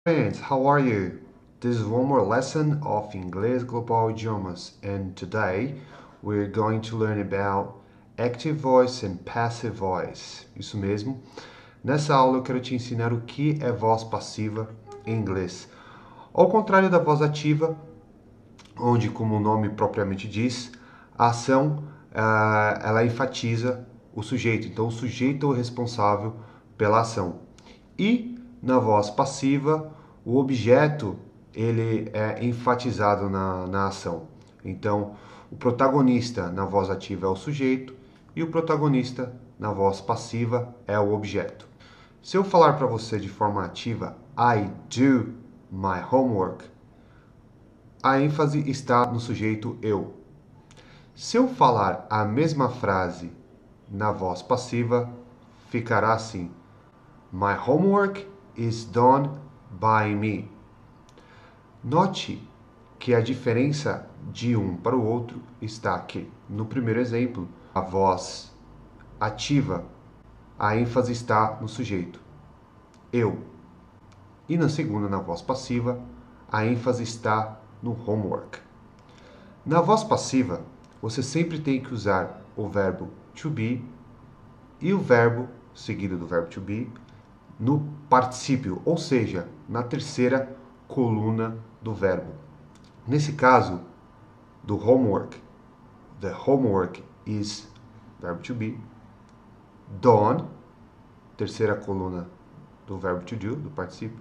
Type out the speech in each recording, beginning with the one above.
Friends, how are you? This is one more lesson of Inglês Global Idiomas, and today we're going to learn about active voice and passive voice. Isso mesmo. Nessa aula eu quero te ensinar o que é voz passiva em inglês. Ao contrário da voz ativa, onde, como o nome propriamente diz, a ação ela enfatiza o sujeito. Então, o sujeito é o responsável pela ação. E na voz passiva, o objeto ele é enfatizado na ação. Então, o protagonista na voz ativa é o sujeito e o protagonista na voz passiva é o objeto. Se eu falar para você de forma ativa, I do my homework, a ênfase está no sujeito eu. Se eu falar a mesma frase na voz passiva, ficará assim: My homework is done by me. Note que a diferença de um para o outro está aqui. No primeiro exemplo, a voz ativa, a ênfase está no sujeito, eu. E na segunda, na voz passiva, a ênfase está no homework. Na voz passiva, você sempre tem que usar o verbo to be e o verbo seguido do verbo to be no particípio, ou seja, na terceira coluna do verbo. Nesse caso, do homework, the homework is verbo to be, done, terceira coluna do verbo to do, do particípio,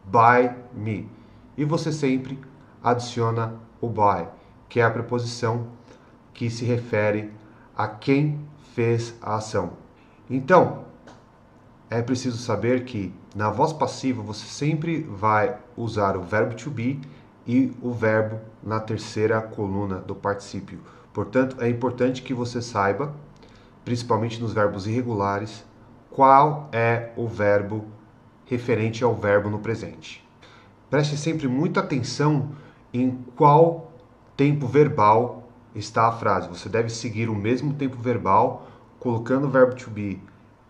by me. E você sempre adiciona o by, que é a preposição que se refere a quem fez a ação. Então, é preciso saber que na voz passiva você sempre vai usar o verbo to be e o verbo na terceira coluna do particípio. Portanto, é importante que você saiba, principalmente nos verbos irregulares, qual é o verbo referente ao verbo no presente. Preste sempre muita atenção em qual tempo verbal está a frase. Você deve seguir o mesmo tempo verbal, colocando o verbo to be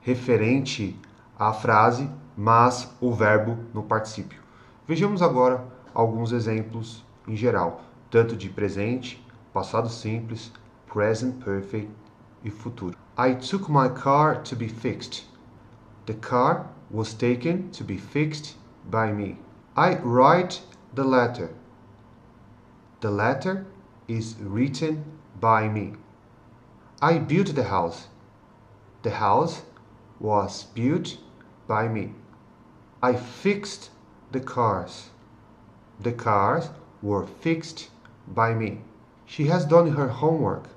referente à frase, mas o verbo no particípio. Vejamos agora alguns exemplos em geral, tanto de presente, passado simples, present perfect e futuro. I took my car to be fixed. The car was taken to be fixed by me. I write the letter. The letter is written by me. I built the house. The house was built by me. I fixed the cars. The cars were fixed by me. She has done her homework.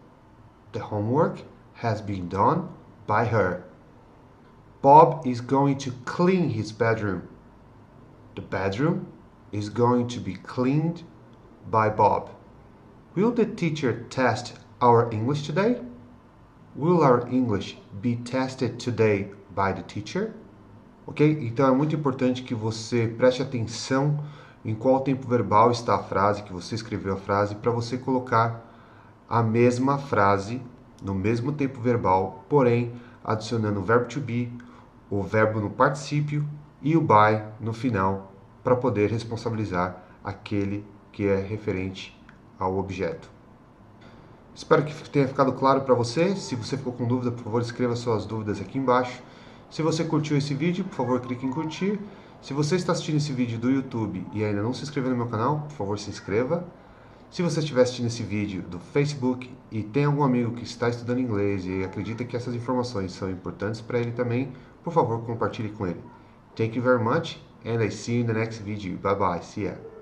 The homework has been done by her. Bob is going to clean his bedroom. The bedroom is going to be cleaned by Bob. Will the teacher test our English today? Will our English be tested today by the teacher? Ok? Então é muito importante que você preste atenção em qual tempo verbal está a frase, que você escreveu a frase, para você colocar a mesma frase no mesmo tempo verbal, porém adicionando o verbo to be, o verbo no particípio e o by no final, para poder responsabilizar aquele que é referente ao objeto. Espero que tenha ficado claro para você. Se você ficou com dúvida, por favor, escreva suas dúvidas aqui embaixo. Se você curtiu esse vídeo, por favor, clique em curtir. Se você está assistindo esse vídeo do YouTube e ainda não se inscreveu no meu canal, por favor, se inscreva. Se você estiver assistindo esse vídeo do Facebook e tem algum amigo que está estudando inglês e acredita que essas informações são importantes para ele também, por favor, compartilhe com ele. Thank you very much, and I see you in the next video. Bye bye. See ya.